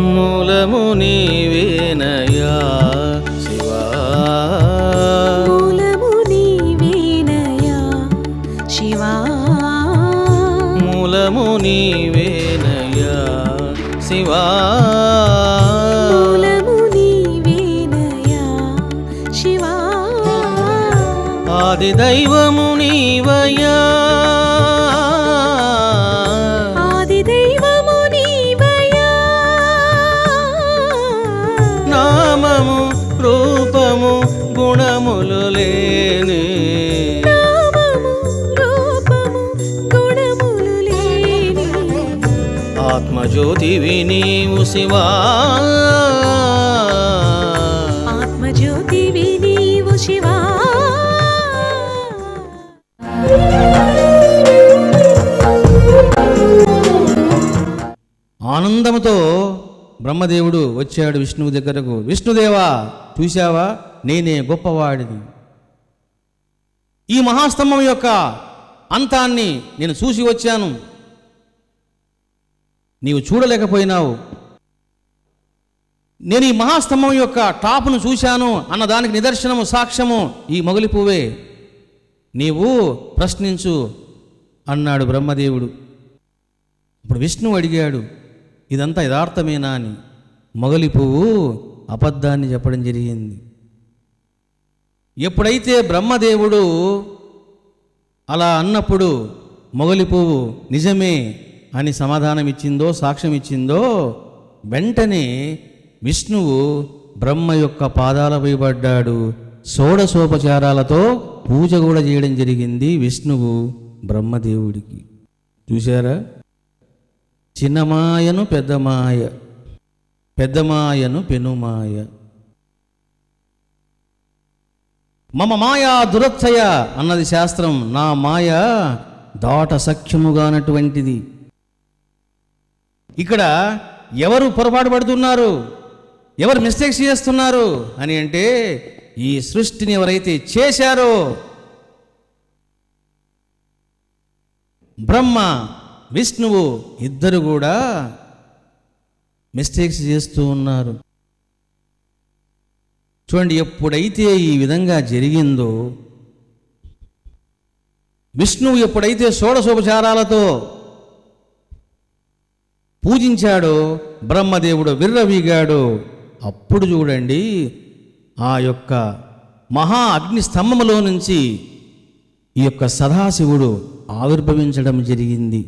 మూలము నీవేనయా శివా, మూలము నీవేనయా శివా, మూలము నీవేనయా శివా, మూలము నీవేనయా శివా, ఆది దైవము నీవయ్యా, ఆది దైవము నీవయ్యా, నామము రూపము గుణములు లేని, నామము రూపము గుణములు లేని, ఆత్మజ్యోతివి నీవు శివా, ఆత్మజ్యోతివి నీవు శివా. ఆనందముతో బ్రహ్మదేవుడు వచ్చాడు విష్ణువు దగ్గరకు. విష్ణుదేవా, చూశావా, నేనే గొప్పవాడిని. ఈ మహాస్తంభం యొక్క అంతాన్ని నేను చూసి వచ్చాను, నీవు చూడలేకపోయినావు. నేను ఈ మహాస్తంభం యొక్క టాపును చూశాను అన్నదానికి నిదర్శనము, సాక్ష్యము ఈ మొగలి పువ్వే. నీవు ప్రశ్నించు అన్నాడు బ్రహ్మదేవుడు. ఇప్పుడు విష్ణువు అడిగాడు, ఇదంతా యథార్థమేనా అని. మొగలి పువ్వు అబద్ధాన్ని చెప్పడం జరిగింది. ఎప్పుడైతే బ్రహ్మదేవుడు అలా అన్నప్పుడు మొగలి పువ్వు నిజమే అని సమాధానం ఇచ్చిందో, సాక్ష్యం ఇచ్చిందో, వెంటనే విష్ణువు బ్రహ్మ యొక్క పాదాలపై పడ్డాడు. షోడశోపచారాలతో పూజ కూడా చేయడం జరిగింది విష్ణువు బ్రహ్మదేవుడికి. చూశారా? చిన్నమాయను పెద్దమాయ, పెద్దమాయను పెనుమాయ, మమ మాయా దురత్సయ అన్నది శాస్త్రం. నా మాయ దాట సఖ్యముగానటువంటిది. ఇక్కడ ఎవరు పొరపాటు పడుతున్నారు, ఎవరు మిస్టేక్స్ చేస్తున్నారు అని అంటే, ఈ సృష్టిని ఎవరైతే చేశారో బ్రహ్మ విష్ణువు ఇద్దరు కూడా మిస్టేక్స్ చేస్తూ ఉన్నారు. చూడండి, ఎప్పుడైతే ఈ విధంగా జరిగిందో, విష్ణువు ఎప్పుడైతే షోడశోపచారాలతో పూజించాడో, బ్రహ్మదేవుడు విర్రవీగాడో, అప్పుడు చూడండి ఆ యొక్క మహా అగ్ని స్తంభములో నుంచి ఈ యొక్క సదాశివుడు ఆవిర్భవించడం జరిగింది.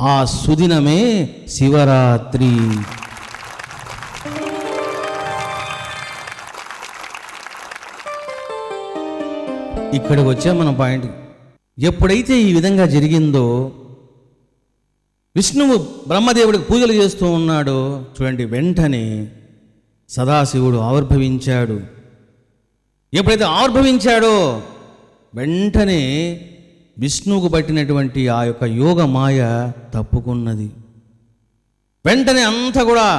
ఆ సుదినమే శివరాత్రి. ఇక్కడికి వచ్చాం మన పాయింట్. ఎప్పుడైతే ఈ విధంగా జరిగిందో, విష్ణువు బ్రహ్మదేవుడికి పూజలు చేస్తూ ఉన్నాడో, చూడండి వెంటనే సదాశివుడు ఆవిర్భవించాడు. ఎప్పుడైతే ఆవిర్భవించాడో వెంటనే విష్ణువుకు పట్టినటువంటి ఆ యొక్క యోగ మాయ తప్పుకున్నది. వెంటనే అంతా కూడా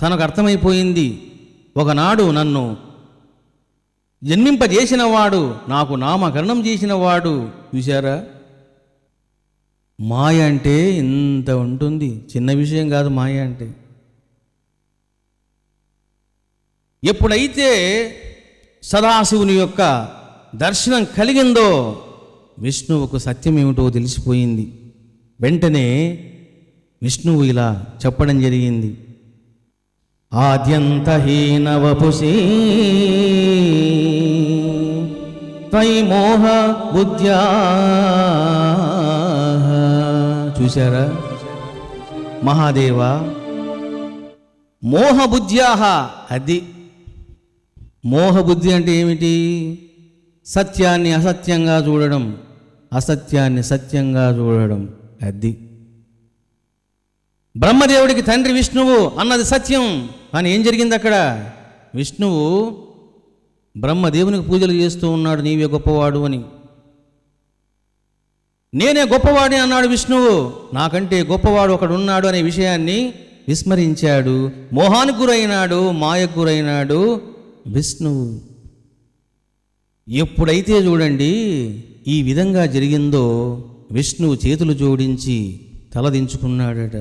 తనకు అర్థమైపోయింది. ఒకనాడు నన్ను జన్మింపజేసినవాడు, నాకు నామకరణం చేసినవాడు. చూశారా? మాయ అంటే ఇంత ఉంటుంది, చిన్న విషయం కాదు మాయ అంటే. ఎప్పుడైతే సదాశివుని యొక్క దర్శనం కలిగిందో విష్ణువుకు సత్యం ఏమిటో తెలిసిపోయింది. వెంటనే విష్ణువు ఇలా చెప్పడం జరిగింది, ఆద్యంతహీన వపుసి త్వయిమోహ బుద్ధ్యా. చూశారా? మహాదేవా, మోహబుద్ధ్యాహ. అది మోహబుద్ధి అంటే ఏమిటి? సత్యాన్ని అసత్యంగా చూడడం, అసత్యాన్ని సత్యంగా చూడడం. అది బ్రహ్మదేవుడికి తండ్రి విష్ణువు అన్నది సత్యం. కానీ ఏం జరిగింది అక్కడ? విష్ణువు బ్రహ్మదేవునికి పూజలు చేస్తూ ఉన్నాడు, నీవే గొప్పవాడు అని. నేనే గొప్పవాడిని అన్నాడు విష్ణువు. నాకంటే గొప్పవాడు ఒకడున్నాడు అనే విషయాన్ని విస్మరించాడు. మోహానికి గురైనాడు, మాయకు గురైనాడు విష్ణువు. ఎప్పుడైతే చూడండి ఈ విధంగా జరిగిందో విష్ణువు చేతులు జోడించి తలదించుకున్నాడట.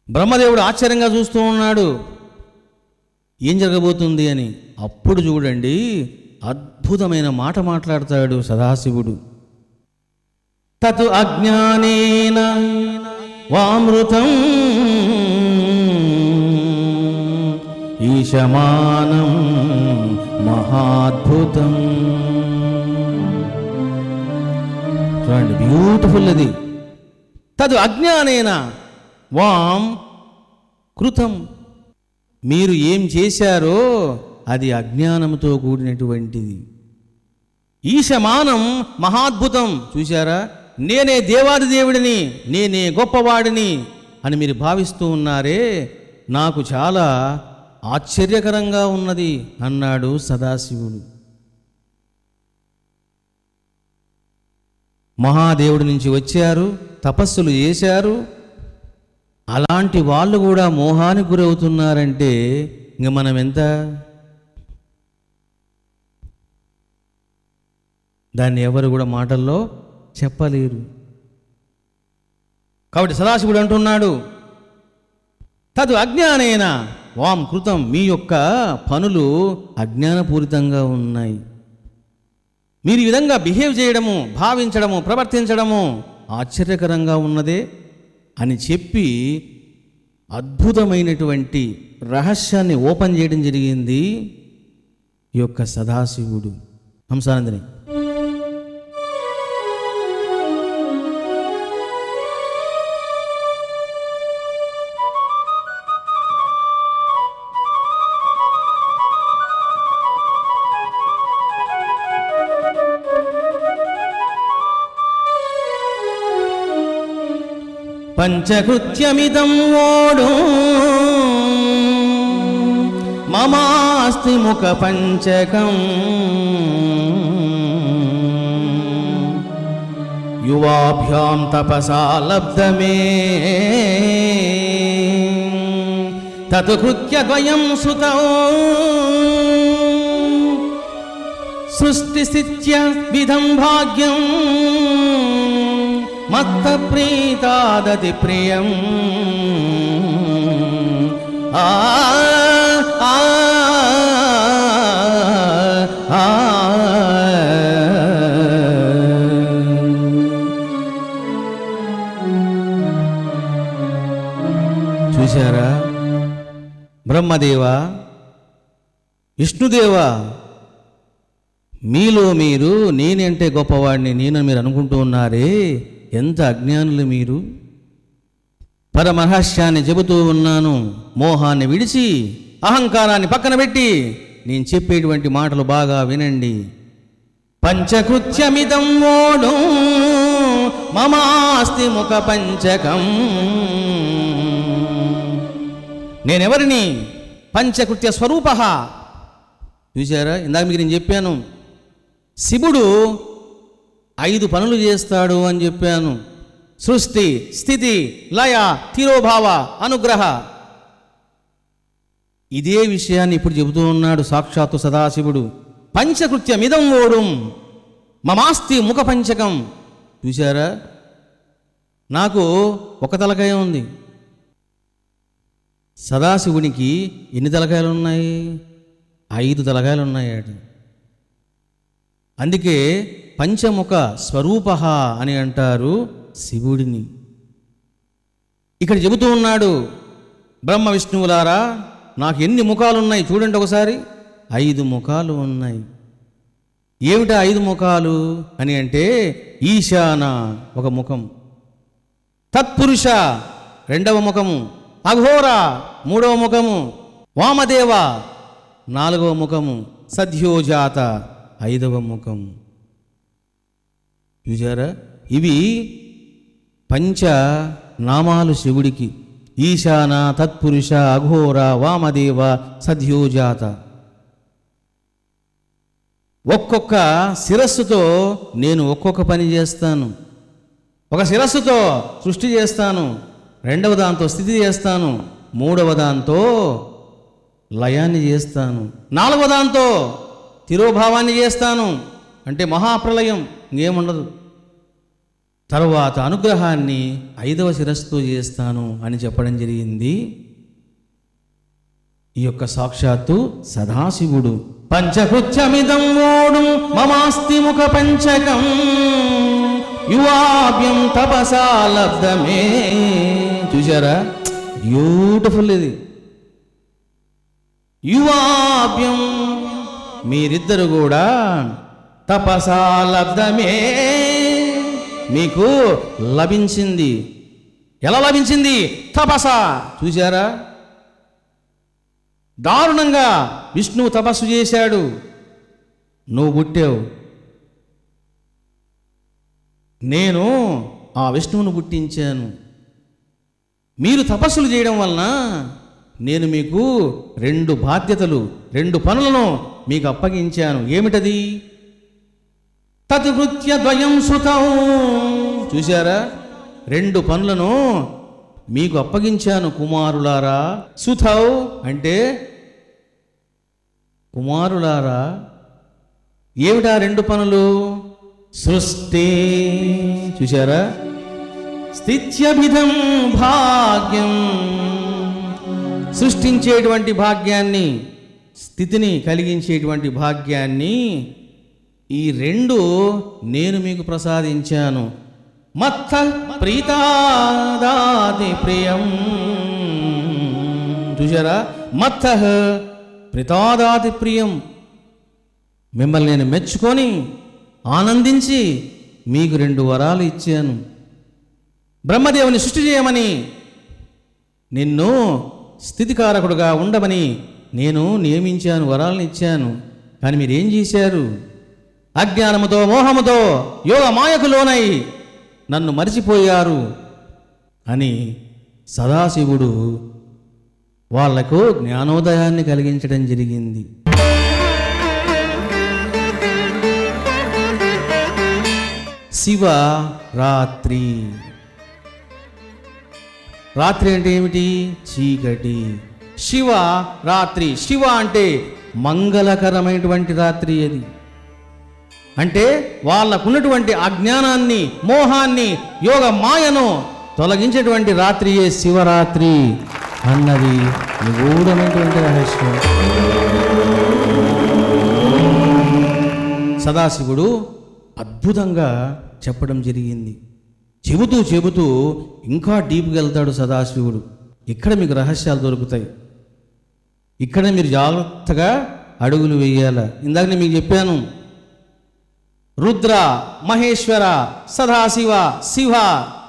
బ్రహ్మదేవుడు ఆశ్చర్యంగా చూస్తూ ఉన్నాడు ఏం జరగబోతుంది అని. అప్పుడు చూడండి అద్భుతమైన మాట మాట్లాడతాడు సదాశివుడు. తత్ అజ్ఞానేన వామృతం ఈశమానం మహాద్భుతం. చూడండి బ్యూటిఫుల్ అది. తదు అజ్ఞానేన వాం కృతం, మీరు ఏం చేశారో అది అజ్ఞానంతో కూడినటువంటిది. ఈశమానం మహాద్భుతం, చూశారా, నేనే దేవాది దేవుడిని, నేనే గొప్పవాడిని అని మీరు భావిస్తూ ఉన్నారే, నాకు చాలా ఆశ్చర్యకరంగా ఉన్నది అన్నాడు సదాశివుడు. మహాదేవుడి నుంచి వచ్చారు, తపస్సులు చేశారు, అలాంటి వాళ్ళు కూడా మోహానికి గురవుతున్నారంటే ఇంక మనం ఎంత? దాన్ని ఎవరు కూడా మాటల్లో చెప్పలేరు. కాబట్టి సదాశివుడు అంటున్నాడు తదు అజ్ఞానేన వాం కృతం, మీ యొక్క పనులు అజ్ఞానపూరితంగా ఉన్నాయి. మీరు ఈ విధంగా బిహేవ్ చేయడము, భావించడము, ప్రవర్తించడము ఆశ్చర్యకరంగా ఉన్నదే అని చెప్పి అద్భుతమైనటువంటి రహస్యాన్ని ఓపెన్ చేయడం జరిగింది ఈ యొక్క సదాశివుడు. హంసానందిని పంచకృత్యమిదం ఓడు మమాస్తి ముఖ పంచకం యువాభ్యాం తపసా లబ్ధమే తత్ కృత్యద్వయం సుతౌ సృష్టిస్థిత్య విధం భాగ్యం మత్త ప్రీతాదతి ప్రియం. ఆ ఆ ఆ చూశారా, బ్రహ్మదేవ, విష్ణుదేవ, మీలో మీరు నేనంటే గొప్పవాడిని, నేనని మీరు అనుకుంటూ ఉన్నారే, ఎంత అజ్ఞానులు మీరు. పరమరహస్యాన్ని చెబుతూ ఉన్నాను, మోహాన్ని విడిచి అహంకారాన్ని పక్కన పెట్టి నేను చెప్పేటువంటి మాటలు బాగా వినండి. పంచకృత్యమిదం ఓడు మమాస్తి ముఖ పంచకం. నేనెవరిని? పంచకృత్య స్వరూప. చూసారా, ఇందాక మీకు నేను చెప్పాను శివుడు 5 పనులు చేస్తాడు అని చెప్పాను. సృష్టి, స్థితి, లయ, తిరోభావ, అనుగ్రహ. ఇదే విషయాన్ని ఇప్పుడు చెబుతూ ఉన్నాడు సాక్షాత్తు సదాశివుడు. పంచకృత్యమిదం ఓడుం మమాస్తి ముఖ పంచకం. చూశారా, నాకు ఒక తలకాయ ఉంది, సదాశివునికి ఎన్ని తలకాయలు ఉన్నాయి? 5 తలకాయలు ఉన్నాయట. అందుకే పంచముఖ స్వరూప అని అంటారు శివుడిని. ఇక్కడ చెబుతూ ఉన్నాడు, బ్రహ్మ విష్ణువులారా, నాకు ఎన్ని ముఖాలు ఉన్నాయి చూడండి ఒకసారి. 5 ముఖాలు ఉన్నాయి. ఏమిటా 5 ముఖాలు అని అంటే, ఈశాన ఒక ముఖం, తత్పురుష రెండవ ముఖము, అఘోర మూడవ ముఖము, వామదేవ 4వ ముఖము, సద్యోజాత 5వ ముఖము. చూసారా, ఇవి పంచ నామాలు శివుడికి. ఈశాన, తత్పురుష, అఘోర, వామదేవ, సద్యోజాత. ఒక్కొక్క శిరస్సుతో నేను ఒక్కొక్క పని చేస్తాను. ఒక శిరస్సుతో సృష్టి చేస్తాను, రెండవ దాంతో స్థితి చేస్తాను, మూడవ దాంతో లయాన్ని చేస్తాను, 4వ దాంతో తిరోభావాన్ని చేస్తాను, అంటే మహాప్రళయం, ఇంకేముండదు. తరువాత అనుగ్రహాన్ని 5వ శిరస్సుతో చేస్తాను అని చెప్పడం జరిగింది. ఈ యొక్క సాక్షాత్తు సదాశివుడు. పంచకృత్యమిదం ఓడు మమాస్తి ముఖ పంచకం యువాభ్యం తపసా లబ్ధమే. చూశారా, బ్యూటిఫుల్ ఇది. యువాభ్యం, మీరిద్దరు కూడా తపసా లబ్ధమే, మీకు లభించింది. ఎలా లభించింది? తపస. చూశారా, దారుణంగా విష్ణువు తపస్సు చేశాడు, నువ్వు పుట్టావు. నేను ఆ విష్ణువును పుట్టించాను. మీరు తపస్సులు చేయడం వలన నేను మీకు 2 బాధ్యతలు, 2 పనులను మీకు అప్పగించాను. ఏమిటది? తత్కృత్య ద్వయం సుతం. చూశారా, 2 పనులను మీకు అప్పగించాను కుమారులారా. సుతౌ అంటే కుమారులారా. ఏమిటా 2 పనులు? సృష్టి. చూశారా, స్థిత్యభిధం భాగ్యం, సృష్టించేటువంటి భాగ్యాన్ని, స్థితిని కలిగించేటువంటి భాగ్యాన్ని, ఈ 2 నేను మీకు ప్రసాదించాను. మత్త ప్రీతాదాది ప్రియం. చూశారా, మత్త ప్రీతాదాది ప్రియం, మిమ్మల్ని నేను మెచ్చుకొని ఆనందించి మీకు 2 వరాలు ఇచ్చాను. బ్రహ్మదేవుని సృష్టి చేయమని, నిన్ను స్థితికారకుడుగా ఉండమని నేను నియమించాను, వరాలను ఇచ్చాను. కానీ మీరేం చేశారు? అజ్ఞానముతో మోహముతో యోగ మాయకు లోనై నన్ను మరిచిపోయారు అని సదాశివుడు వాళ్లకు జ్ఞానోదయాన్ని కలిగించడం జరిగింది. శివ రాత్రి. రాత్రి అంటే ఏమిటి? చీకటి. శివ రాత్రి. శివ అంటే మంగళకరమైనటువంటి రాత్రి. అది అంటే వాళ్ళకున్నటువంటి అజ్ఞానాన్ని, మోహాన్ని, యోగ మాయను తొలగించేటువంటి రాత్రియే శివరాత్రి అన్నది నిగూఢమైనటువంటి రహస్యం. సదాశివుడు అద్భుతంగా చెప్పడం జరిగింది. చెబుతూ చెబుతూ ఇంకా డీప్గా వెళ్తాడు సదాశివుడు. ఇక్కడ మీకు రహస్యాలు దొరుకుతాయి. ఇక్కడ మీరు జాగ్రత్తగా అడుగులు వేయాల. ఇందాక నేను మీకు చెప్పాను, రుద్ర, మహేశ్వర, సదాశివ, శివ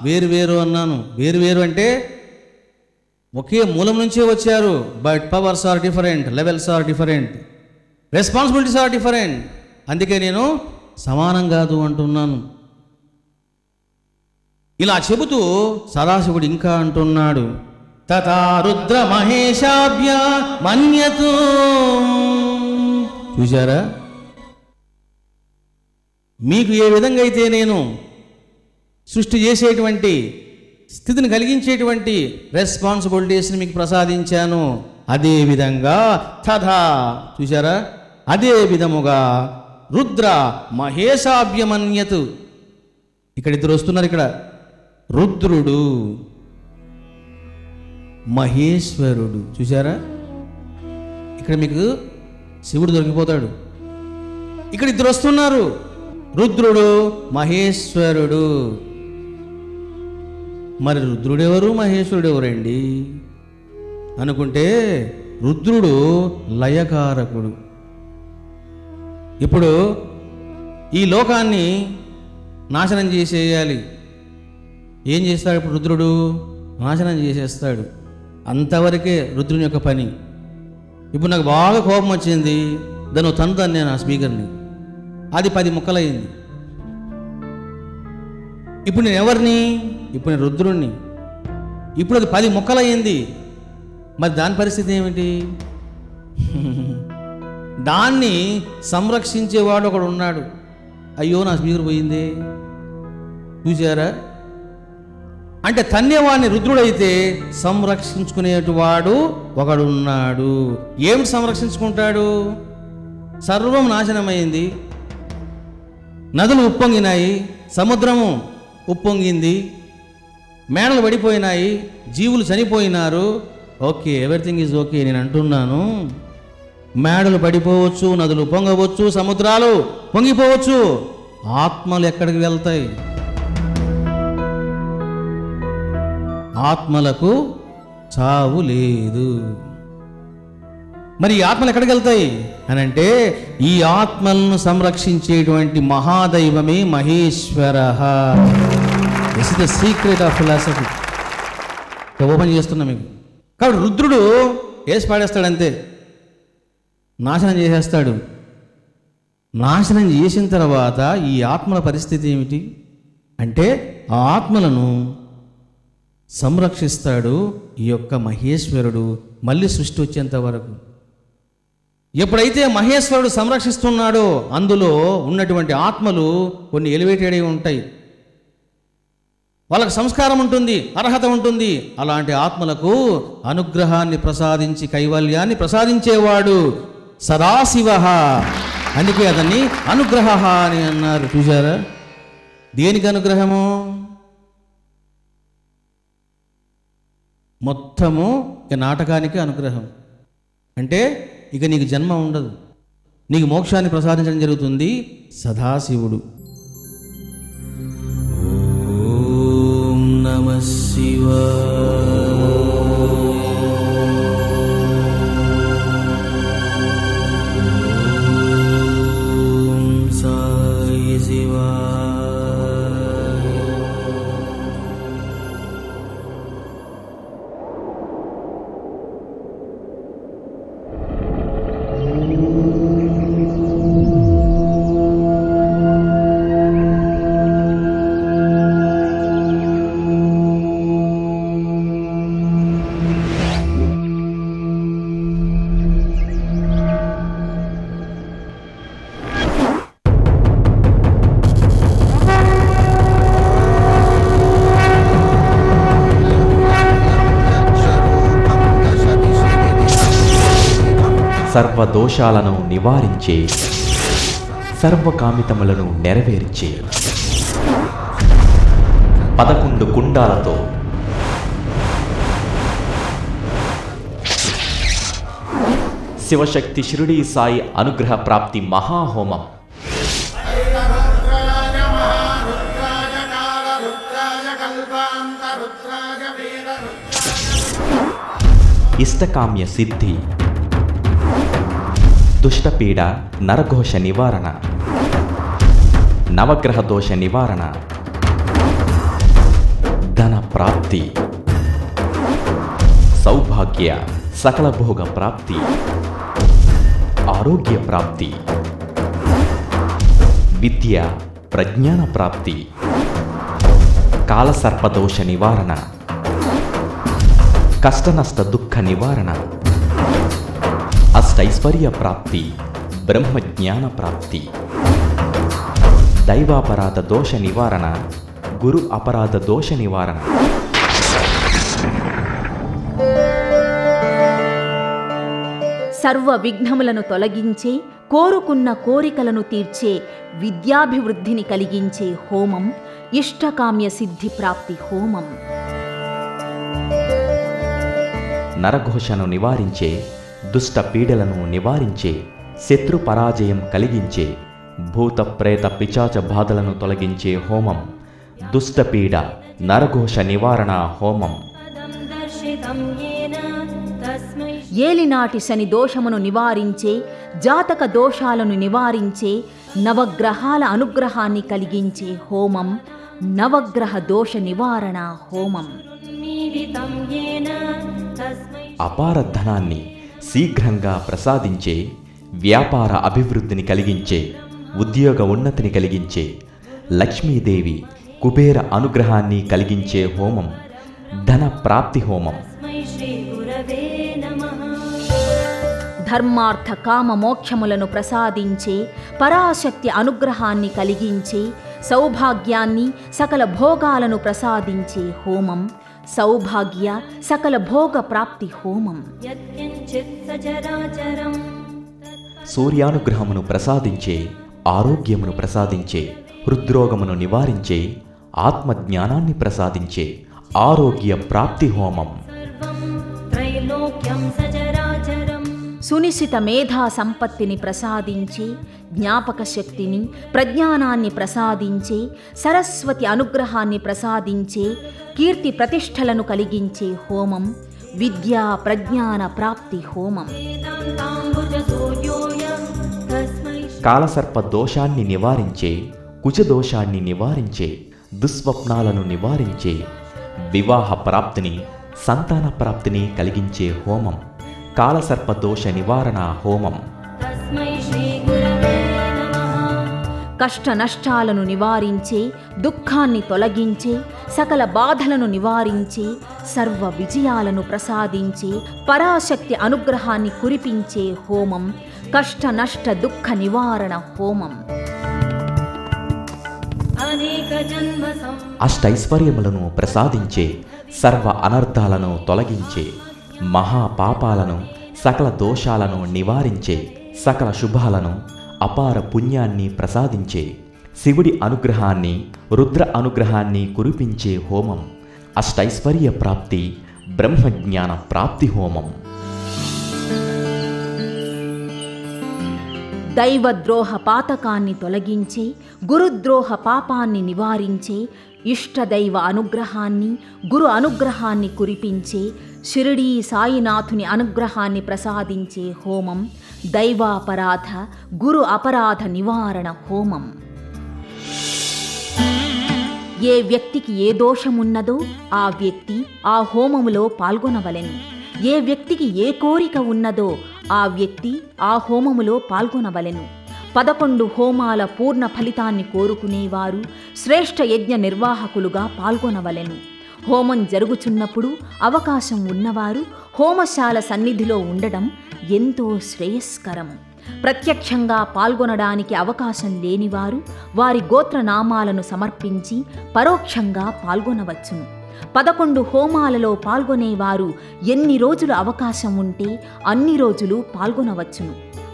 వేరు అన్నాను. వేరు అంటే ఒకే మూలం నుంచే వచ్చారు, but powers are different, levels are different, responsibilities are different. అందుకే నేను సమానం కాదు అంటున్నాను. ఇలా చెబుతూ సదాశివుడు ఇంకా అంటున్నాడు, తథా రుద్ర మహేశాభ్య మన్యతు. చూశారా, మీకు ఏ విధంగా అయితే నేను సృష్టి చేసేటువంటి స్థితిని కలిగించేటువంటి రెస్పాన్సిబిలిటీస్ని మీకు ప్రసాదించాను, అదే విధంగా తథా. చూశారా, అదే విధముగా రుద్ర మహేశాభ్యమన్యతు. ఇక్కడ 2 వస్తున్నారు. ఇక్కడ రుద్రుడు, మహేశ్వరుడు. చూశారా, ఇక్కడ మీకు శివుడు దొరికిపోతాడు. ఇక్కడ 2 వస్తున్నారు, రుద్రుడు, మహేశ్వరుడు. మరి రుద్రుడెవరు, మహేశ్వరుడు ఎవరండి అనుకుంటే, రుద్రుడు లయకారకుడు. ఇప్పుడు ఈ లోకాన్ని నాశనం చేసేయాలి. ఏం చేస్తాడు ఇప్పుడు రుద్రుడు? నాశనం చేసేస్తాడు. అంతవరకే రుద్రుని యొక్క పని. ఇప్పుడు నాకు బాగా కోపం వచ్చింది, దాన్ని తన్నుతాను నేను ఆ స్పీకర్ని, అది 10 ముక్కలయ్యింది. ఇప్పుడు నేను ఎవరిని? ఇప్పుడు నేను రుద్రుణ్ణి. ఇప్పుడు అది 10 ముక్కలయ్యింది. మరి దాని పరిస్థితి ఏమిటి? దాన్ని సంరక్షించేవాడు ఒకడు ఉన్నాడు. అయ్యో నా స్పీకర్ పోయింది. చూసారా, అంటే తన్యవాణ్ణి రుద్రుడైతే సంరక్షించుకునేవాడు ఒకడున్నాడు. ఏమిటి సంరక్షించుకుంటాడు? సర్వం నాశనమైంది. నదులు ఉప్పొంగినాయి, సముద్రము ఉప్పొంగింది, మేడలు పడిపోయినాయి, జీవులు చనిపోయినారు. Okay, everything is okay. నేను అంటున్నాను, మేడలు పడిపోవచ్చు, నదులు పొంగవచ్చు, సముద్రాలు పొంగిపోవచ్చు, ఆత్మలు ఎక్కడికి వెళ్తాయి? ఆత్మలకు చావు లేదు. మరి ఈ ఆత్మలు ఎక్కడికి వెళ్తాయి అని అంటే, ఈ ఆత్మలను సంరక్షించేటువంటి మహాదైవమే Maheshwara. This is the secret of philosophy. Open చేస్తున్నా మీకు. కాబట్టి రుద్రుడు వేసి పాడేస్తాడు అంతే, నాశనం చేసేస్తాడు. నాశనం చేసిన తర్వాత ఈ ఆత్మల పరిస్థితి ఏమిటి అంటే, ఆ ఆత్మలను సంరక్షిస్తాడు ఈ యొక్క మహేశ్వరుడు మళ్ళీ సృష్టి వచ్చేంత వరకు. ఎప్పుడైతే మహేశ్వరుడు సంరక్షిస్తున్నాడో అందులో ఉన్నటువంటి ఆత్మలు కొన్ని ఎలివేటెడ్ అయి ఉంటాయి, వాళ్ళకు సంస్కారం ఉంటుంది, అర్హత ఉంటుంది. అలాంటి ఆత్మలకు అనుగ్రహాన్ని ప్రసాదించి కైవల్యాన్ని ప్రసాదించేవాడు సదాశివ. అందుకే అతన్ని అనుగ్రహ అని అన్నారు. చూసారా? దేనికి అనుగ్రహము? మొత్తము ఇక నాటకానికి అనుగ్రహం. అంటే ఇక నీకు జన్మ ఉండదు, నీకు మోక్షాన్ని ప్రసాదించడం జరుగుతుంది సదాశివుడు. ఓం నమః శివాయ. ఓం సాయి శివాయ. సర్వదోషాలను నివారించే, సర్వకామితములను నెరవేర్చే 11 కుండాలతో శివశక్తి షిరిడీ సాయి అనుగ్రహ ప్రాప్తి మహాహోమం ఇష్టకామ్య సిద్ధి, దుష్టపీడ నరఘోష నివారణ, నవగ్రహ దోష నివారణ, ధన ప్రాప్తి, సౌభాగ్య సకల భోగ ప్రాప్తి, ఆరోగ్య ప్రాప్తి, విద్య ప్రజ్ఞాన ప్రాప్తి, కాలసర్పదోష నివారణ, కష్టనష్ట దుఃఖ నివారణ, అష్టైశ్వర్య ప్రాప్తి, బ్రహ్మజ్ఞాన ప్రాప్తి, దైవాపరాధ దోష నివారణ, గురు అపరాధ దోష నివారణ. సర్వ విఘ్నములను తొలగించే, కోరుకున్న కోరికలను తీర్చే, విద్యాభివృద్ధిని కలిగించే హోమం ఇష్టకామ్య సిద్ధి ప్రాప్తి హోమం. నరఘోషను నివారించే, దుష్ట పీడలను నివారించే, శత్రు పరాజయం కలిగించే, భూత ప్రేత పిశాచ బాధలను తొలగించే హోమం దుష్టపీడ నరఘోష నివారణ హోమం. ఏలినాటి శని దోషమును నివారించే, జాతక దోషాలను నివారించే, నవగ్రహాల అనుగ్రహాన్ని కలిగించే హోమం నవగ్రహ దోష నివారణ హోమం. అపార ధనాన్ని శీఘ్రంగా ప్రసాదించే, వ్యాపార అభివృద్ధిని కలిగించే, ఉద్యోగ ఉన్నతిని కలిగించే, లక్ష్మీదేవి కుబేర అనుగ్రహాన్ని కలిగించే హోమం ధన ప్రాప్తి హోమం. ధర్మార్థ కామ మోక్షములను ప్రసాదించే, పరాశక్తి అనుగ్రహాన్ని కలిగించే, సౌభాగ్యాన్ని సకల భోగాలను ప్రసాదించే హోమం సౌభాగ్య సకల భోగ ప్రాప్తి హోమం. సూర్యానుగ్రహమును ప్రసాదించే, ఆరోగ్యమును ప్రసాదించే, హృద్రోగమును నివారించే, ఆత్మజ్ఞానాన్ని ప్రసాదించే ఆరోగ్య ప్రాప్తి హోమం. సునిశిత మేధా సంపత్తిని ప్రసాదించే, జ్ఞాపక శక్తిని, ప్రజ్ఞానాన్ని ప్రసాదించే, సరస్వతి అనుగ్రహాన్ని ప్రసాదించే, కీర్తి ప్రతిష్టలను కలిగించే హోమం విద్యా ప్రజ్ఞాన ప్రాప్తి హోమం. కాలసర్ప దోషాన్ని నివారించే, కుజదోషాన్ని నివారించే, దుస్వప్నాలను నివారించే, వివాహ ప్రాప్తిని, సంతాన ప్రాప్తిని కలిగించే హోమం కాలసర్ప దోష నివారణ హోమం. కష్ట నష్టాలను నివారించే, దుఃఖాన్ని తొలగించే, సకల బాధలను నివారించే, సర్వ విజయాలను ప్రసాదించే, పరాశక్తి అనుగ్రహాన్ని కురిపించే హోమం కష్ట నష్ట దుఃఖ నివారణ హోమం. అష్టైశ్వర్యములను ప్రసాదించే, సర్వ అనర్థాలను తొలగించే, మహాపాపాలను, సకల దోషాలను నివారించే, సకల శుభాలను, అపార పుణ్యాన్ని ప్రసాదించే, శివుడి అనుగ్రహాన్ని, రుద్ర అనుగ్రహాన్ని కురిపించే హోమం అష్టైశ్వర్య ప్రాప్తి బ్రహ్మజ్ఞాన ప్రాప్తి హోమం. దైవద్రోహ పాతకాన్ని తొలగించే, గురుద్రోహ పాపాన్ని నివారించే, ఇష్టదైవ అనుగ్రహాన్ని, గురు అనుగ్రహాన్ని కురిపించే, షిరిడీ సాయినాథుని అనుగ్రహాన్ని ప్రసాదించే హోమం దైవాపరాధ గురు అపరాధ నివారణ హోమం. ఏ వ్యక్తికి ఏ దోషమున్నదో ఆ వ్యక్తి ఆ హోమములో పాల్గొనవలెను. ఏ వ్యక్తికి ఏ కోరిక ఉన్నదో ఆ వ్యక్తి ఆ హోమములో పాల్గొనవలెను. 11 హోమాల పూర్ణ ఫలితాన్ని కోరుకునేవారు శ్రేష్ఠ యజ్ఞ నిర్వాహకులుగా పాల్గొనవలెను. హోమం జరుగుచున్నప్పుడు అవకాశం ఉన్నవారు హోమశాల సన్నిధిలో ఉండడం ఎంతో శ్రేయస్కరం. ప్రత్యక్షంగా పాల్గొనడానికి అవకాశం లేనివారు వారి గోత్రనామాలను సమర్పించి పరోక్షంగా పాల్గొనవచ్చును. 11 హోమాలలో పాల్గొనేవారు ఎన్ని రోజులు అవకాశం ఉంటే అన్ని రోజులు పాల్గొనవచ్చును.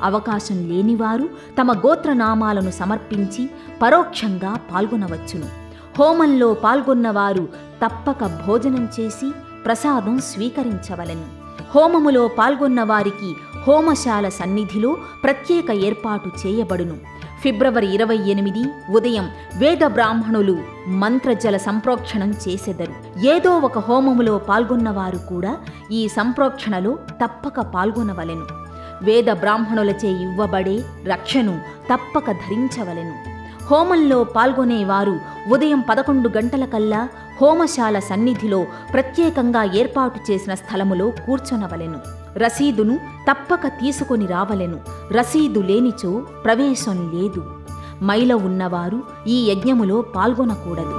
అవకాశం లేనివారు తమ గోత్రనామాలను సమర్పించి పరోక్షంగా పాల్గొనవచ్చును. హోమంలో పాల్గొన్నవారు తప్పక భోజనం చేసి ప్రసాదం స్వీకరించవలెను. హోమములో పాల్గొన్న వారికి హోమశాల సన్నిధిలో ప్రత్యేక ఏర్పాటు చేయబడును. ఫిబ్రవరి 28 ఉదయం వేద బ్రాహ్మణులు మంత్రజల సంప్రోక్షణం చేసెదరు. ఏదో ఒక హోమములో పాల్గొన్నవారు కూడా ఈ సంప్రోక్షణలో తప్పక పాల్గొనవలెను. వేద బ్రాహ్మణులచే ఇవ్వబడే రక్షను తప్పక ధరించవలెను. హోమంలో పాల్గొనేవారు ఉదయం 11 గంటలకల్లా హోమశాల సన్నిధిలో ప్రత్యేకంగా ఏర్పాటు చేసిన స్థలములో కూర్చొనవలెను. రసీదును తప్పక తీసుకొని రావలెను. రసీదు లేనిచో ప్రవేశం లేదు. మైల ఉన్నవారు ఈ యజ్ఞములో పాల్గొనకూడదు.